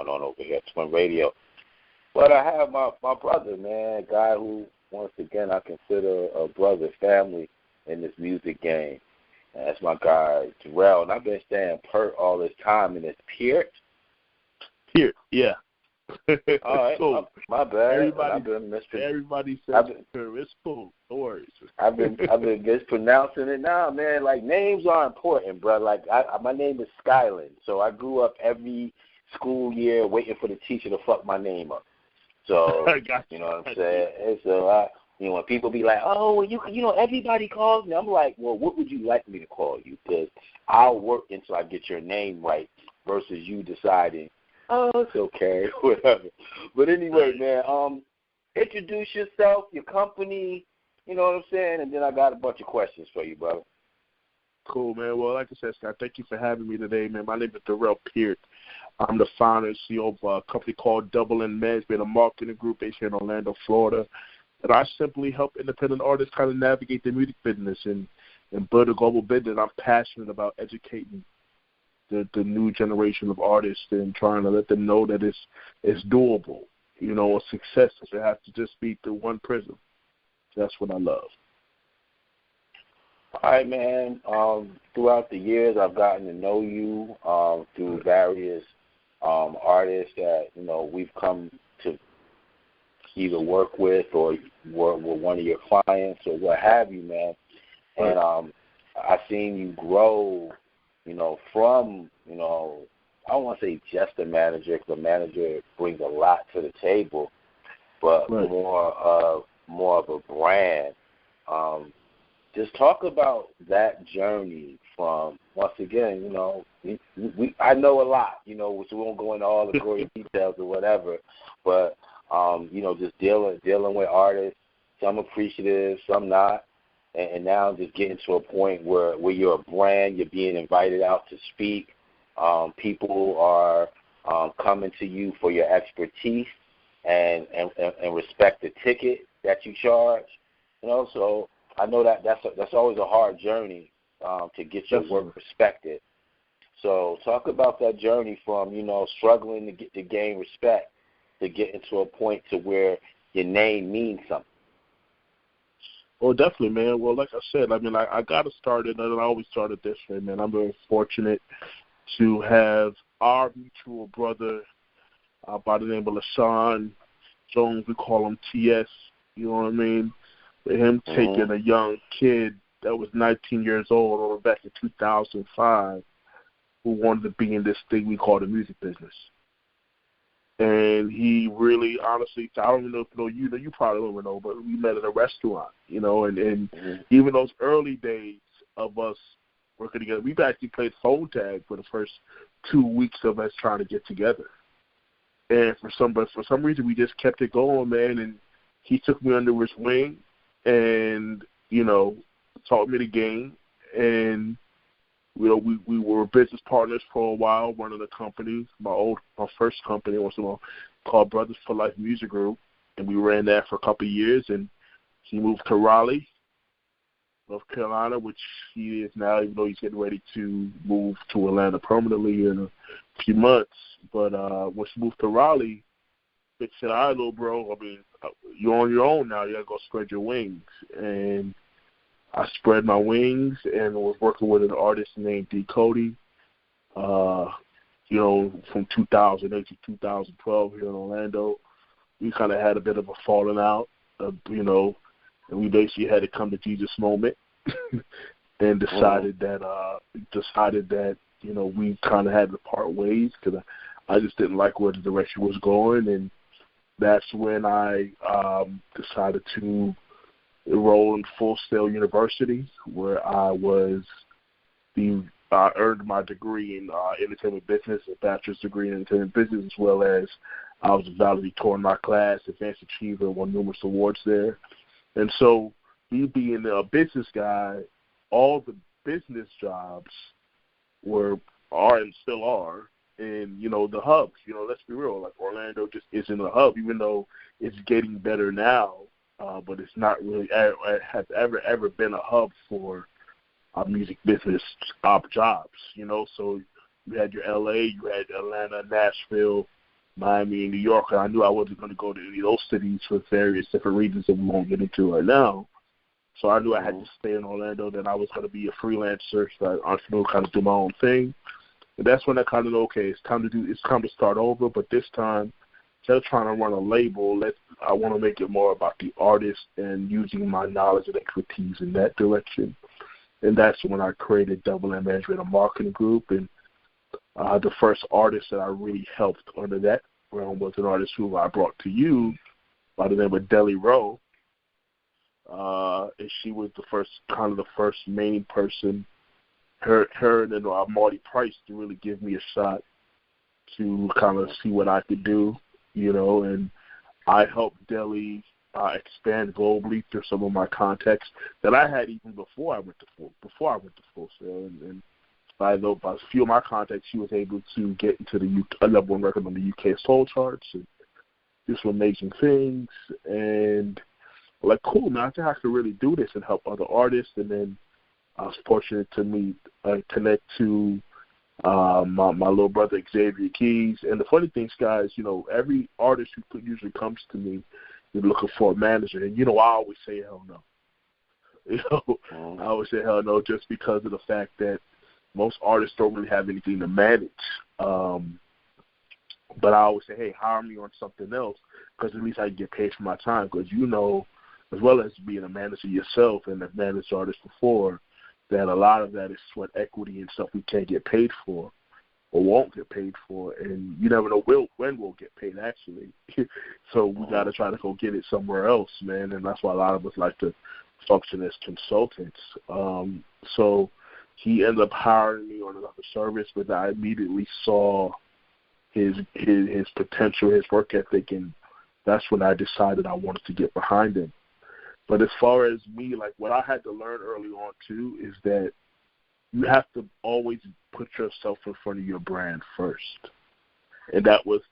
going on over here at Twin Radio. But I have my brother, man, a guy who, once again, I consider a brother, family in this music game. And that's my guy, Durrell. And I've been saying Pert all this time, and it's Peart. Peart, yeah. All right, cool. my bad. Everybody says it's cool. No worries. I've been mispronouncing it now, man. Like, names are important, bro. Like, my name is Skyland, so I grew up every school year waiting for the teacher to fuck my name up. So, you know what I'm saying? It's a lot. You know, when people be like, oh, well, you know, everybody calls me. I'm like, well, what would you like me to call you? Because I'll work until I get your name right versus you deciding, oh, it's okay, whatever. But anyway, man, introduce yourself, your company, you know what I'm saying, and then I got a bunch of questions for you, brother. Cool, man. Well, like I said, Scott, thank you for having me today, man. My name is Durrell Peart. I'm the founder and CEO of a company called Double N Management, a marketing group based here in Orlando, Florida. And I simply help independent artists kind of navigate the music business and build a global business. I'm passionate about educating the new generation of artists and trying to let them know that it's doable. You know, a success doesn't have to just be through one prism. That's what I love. All right, man. Throughout the years, I've gotten to know you through various artists that, you know, we've come to either work with or work with one of your clients or what have you, man. And I've seen you grow, you know, from, you know, I don't want to say just a manager, because a manager brings a lot to the table, but more of a brand. Just talk about that journey from, once again, you know, I know a lot, you know, so we won't go into all the gory details or whatever, but, you know, just dealing with artists, some appreciative, some not, and now just getting to a point where you're a brand, you're being invited out to speak, people are coming to you for your expertise and respect the ticket that you charge, you know, so I know that's always a hard journey to get your work respected. So talk about that journey from, you know, struggling to gain respect to getting to a point to where your name means something. Well, definitely, man. Well, like I said, I mean, I got to start it, and I always started this way, man. I'm very fortunate to have our mutual brother by the name of LaShawn Jones. We call him TS, you know what I mean? With him taking a young kid that was 19 years old over back in 2005 who wanted to be in this thing we call the music business. And he really, honestly, I don't even know if you probably don't know, but we met at a restaurant, you know, and even those early days of us working together, we've actually played phone tag for the first 2 weeks of us trying to get together. And for some reason, we just kept it going, man, and he took me under his wing and, you know, taught me the game. And, you know, we were business partners for a while, running a company, my first company, called Brothers for Life Music Group, and we ran that for a couple of years. And he moved to Raleigh, North Carolina, which he is now, even though he's getting ready to move to Atlanta permanently in a few months. But once he moved to Raleigh, Vic said, all right, little bro, I mean, you're on your own now. You got to go spread your wings. And I spread my wings and was working with an artist named D. Cody, you know, from 2008 to 2012 here in Orlando. We kind of had a bit of a falling out, you know, and we basically had a come to Jesus moment and decided that, you know, we kind of had to part ways because I just didn't like where the direction was going. And that's when I decided to enroll in Full Sail University, where I earned my degree in entertainment business, a bachelor's degree in entertainment business, as well as I was a valedictorian in my class, advanced achiever, won numerous awards there. And so, me being a business guy, all the business jobs are and still are in, you know, the hubs. You know, let's be real, like Orlando just isn't a hub, even though it's getting better now. But it's not really has ever been a hub for music business jobs, you know. So you had your LA, you had Atlanta, Nashville, Miami and New York, and I knew I wasn't going to go to any of those cities for various different reasons that we won't get into right now. So I knew I had to stay in Orlando, that I was going to be a freelancer, so I entrepreneur, kind of do my own thing. And that's when I kind of know, okay, it's time to start over, but this time, instead of trying to run a label, I want to make it more about the artist and using my knowledge and expertise in that direction. And that's when I created Double M Management and Marketing Group. And the first artist that I really helped under that realm was an artist who I brought to you by the name of Durrell. And she was the first main person, her and then Marty Price, to really give me a shot to kind of see what I could do, and I helped Deli expand globally through some of my contacts that I had even before I went to Full Sail, and by a few of my contacts, she was able to get into the number one record on the UK soul charts and do some amazing things. And like, cool, man, I think I could really do this and help other artists. And then I was fortunate to connect to my little brother Xavier Keys. And the funny thing, guys, every artist who usually comes to me is looking for a manager, and I always say hell no. I always say hell no, just because of the fact that most artists don't really have anything to manage. But I always say, hey, hire me on something else, because at least I can get paid for my time. Because as well as being a manager yourself and have managed artists before, that a lot of that is sweat equity and stuff we can't get paid for or won't get paid for, and you never know when we'll get paid, actually. So we got to try to go get it somewhere else, man, and that's why a lot of us like to function as consultants. So he ended up hiring me on another service, but I immediately saw his potential, his work ethic, and that's when I decided I wanted to get behind him. But as far as me, like, what I had to learn early on, too, is that you have to always put yourself in front of your brand first. And that was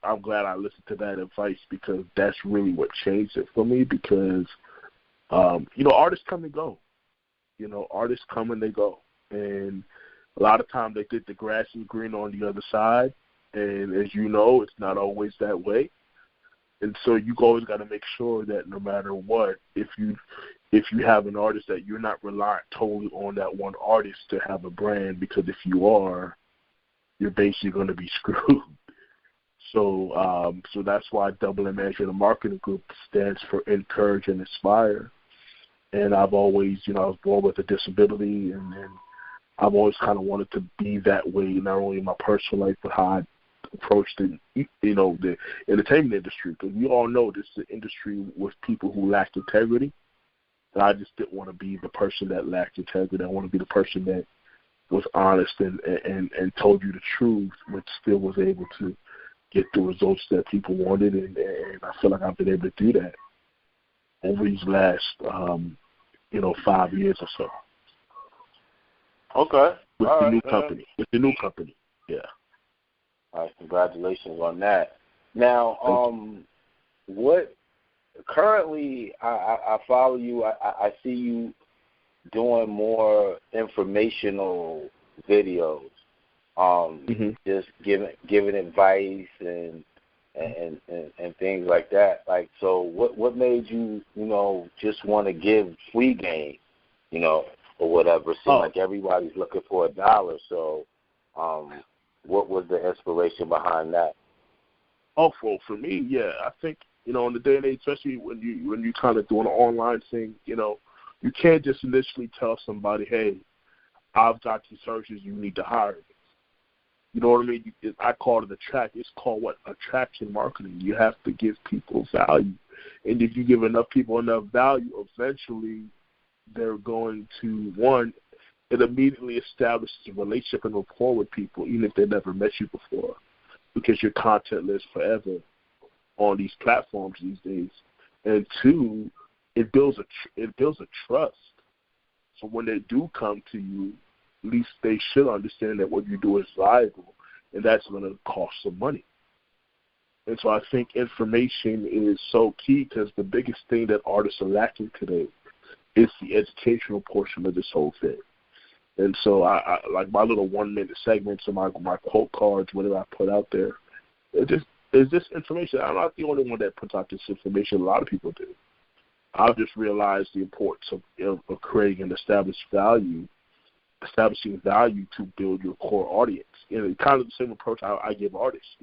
I'm glad I listened to that advice, because that's really what changed it for me, because, artists come and go. Artists come and they go. And a lot of times they think the grass is green on the other side. And as you know, it's not always that way. And so you always got to make sure that no matter what, if you have an artist, that you're not reliant totally on that one artist to have a brand, because if you are, you're basically going to be screwed. So that's why Double M Management and Marketing Group stands for Encourage and Inspire. And I've always, I was born with a disability, and I've always kind of wanted to be that way, not only in my personal life, but how I approached the entertainment industry, because we all know this is an industry with people who lack integrity. And I just didn't want to be the person that lacked integrity. I want to be the person that was honest and told you the truth, but still was able to get the results that people wanted. And I feel like I've been able to do that over these last 5 years or so. Okay. With the new company. Yeah. All right, congratulations on that. Now, what currently I follow you. I see you doing more informational videos, just giving advice and things like that. Like, so what made you just want to give free game, or whatever? It seems like everybody's looking for $1. So, what was the inspiration behind that? For me, yeah, I think, in the day and age, especially when you kind of doing an online thing, you can't just initially tell somebody, hey, I've got these services, you need to hire me. You know what I mean? I call it it's called attraction marketing. You have to give people value. And if you give enough people enough value, eventually they're going to, it immediately establishes a relationship and rapport with people, even if they never met you before, because your content lives forever on these platforms these days. And 2, it builds a trust. So when they do come to you, at least they should understand that what you do is valuable, and that's going to cost some money. And so I think information is so key, because the biggest thing that artists are lacking today is the educational portion of this whole thing. And so I like my little 1-minute segments and my quote cards, whatever I put out there, is this information. I'm not the only one that puts out this information. A lot of people do. I've just realized the importance of creating and establishing value to build your core audience. And kind of the same approach I give artists,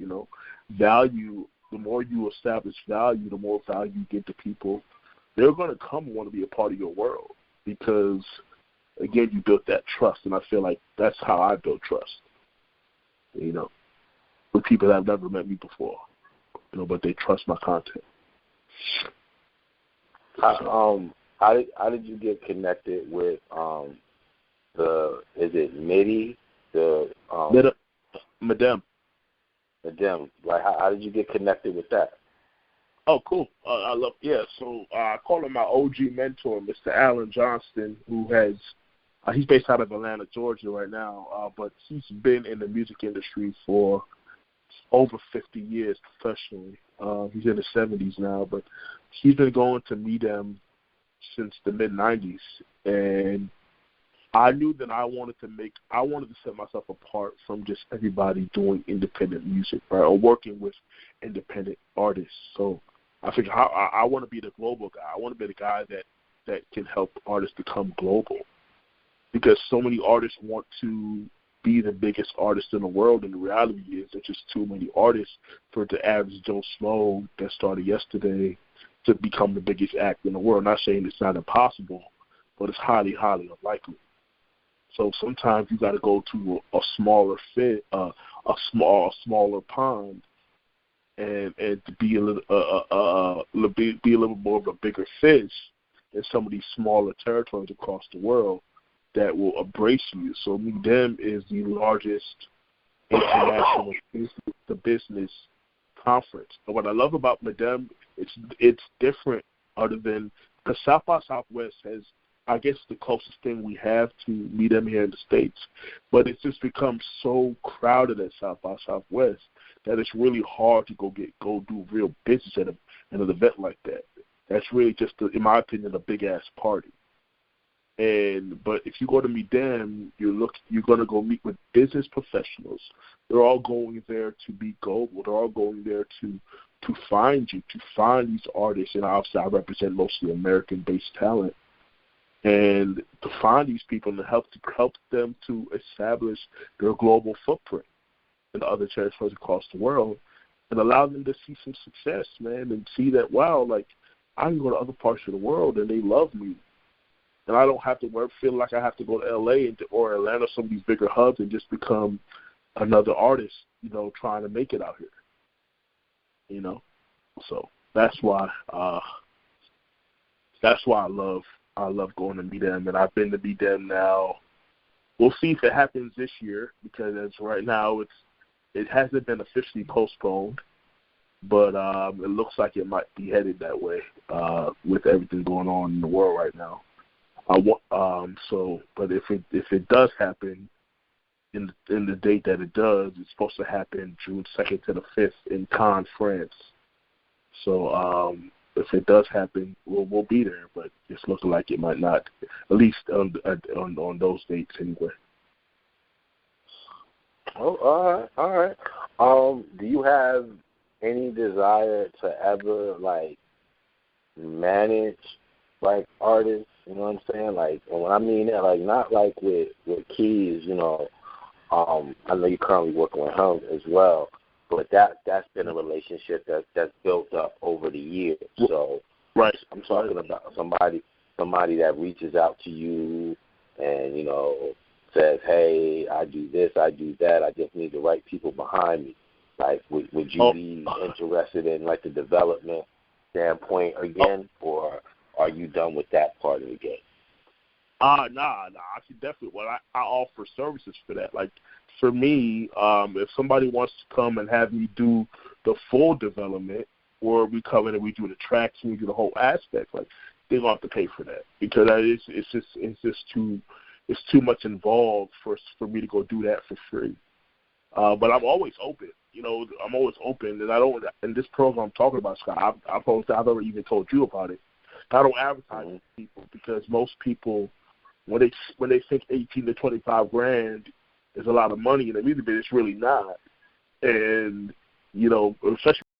value, the more you establish value, the more value you give to people, they're going to come and want to be a part of your world because, again, you built that trust. And I feel like that's how I build trust, with people that have never met me before, but they trust my content. How did you get connected with is it MIDI? Madame. Like how did you get connected with that? Oh, cool. So I call him my OG mentor, Mr. Alan Johnston, who he's based out of Atlanta, Georgia right now, but he's been in the music industry for over 50 years professionally. He's in his 70s now, but he's been going to MIDEM since the mid-90s, and I knew that I wanted to set myself apart from just everybody doing independent music, right, or working with independent artists. So I figured I want to be the global guy. I want to be the guy that can help artists become global, because so many artists want to be the biggest artist in the world, and the reality is there's just too many artists for the average Joe Schmo that started yesterday to become the biggest act in the world. I'm not saying it's not impossible, but it's highly, highly unlikely. So sometimes you got to go to a smaller smaller pond, and to be a little more of a bigger fish in some of these smaller territories across the world that will embrace you. So MIDEM is the largest international business conference. And what I love about MIDEM, it's different, other than because South by Southwest has, I guess, the closest thing we have to MIDEM here in the States, but it's just become so crowded at South by Southwest that it's really hard to go do real business at an event like that. That's really just, in my opinion, a big ass party. But if you go to MIDEM, you're going to go meet with business professionals. They're all going there to be global. They're all going there to find you, to find these artists. And obviously, I represent mostly American-based talent. And to find these people and help them to establish their global footprint in other territories across the world, and allow them to see some success, man, and see that, wow, like, I can go to other parts of the world and they love me. And I don't have to feel like I have to go to L.A. or Atlanta, some of these bigger hubs, and just become another artist, trying to make it out here. So that's why I love going to MIDEM, and I've been to MIDEM now. We'll see if it happens this year, because as right now it hasn't been officially postponed, but it looks like it might be headed that way with everything going on in the world right now. But if it does happen in the date that it does, it's supposed to happen June 2nd to the 5th in Cannes, France. So if it does happen, we'll be there, but it's looking like it might not, at least on those dates anyway. Oh, all right. Do you have any desire to ever manage artists? You know what I'm saying? And when I mean that, not with Keys. I know you're currently working with him as well. But that's been a relationship that's built up over the years. So right. I'm talking about somebody that reaches out to you and, says, hey, I do this, I do that, I just need the right people behind me. Would you be interested in the development standpoint again, or are you done with that part of the game? Nah, I should definitely. Well, I offer services for that. For me, if somebody wants to come and have me do the full development, or we come in and we do the tracks and we do the whole aspect, they don't have to pay for that, because it's too much involved for me to go do that for free. But I'm always open. I'm always open, and I don't. In this program I'm talking about, Scott, I've already even told you about it. I don't advertise to people, because most people, when they think 18 to 25 grand is a lot of money in the music business, it's really not. And especially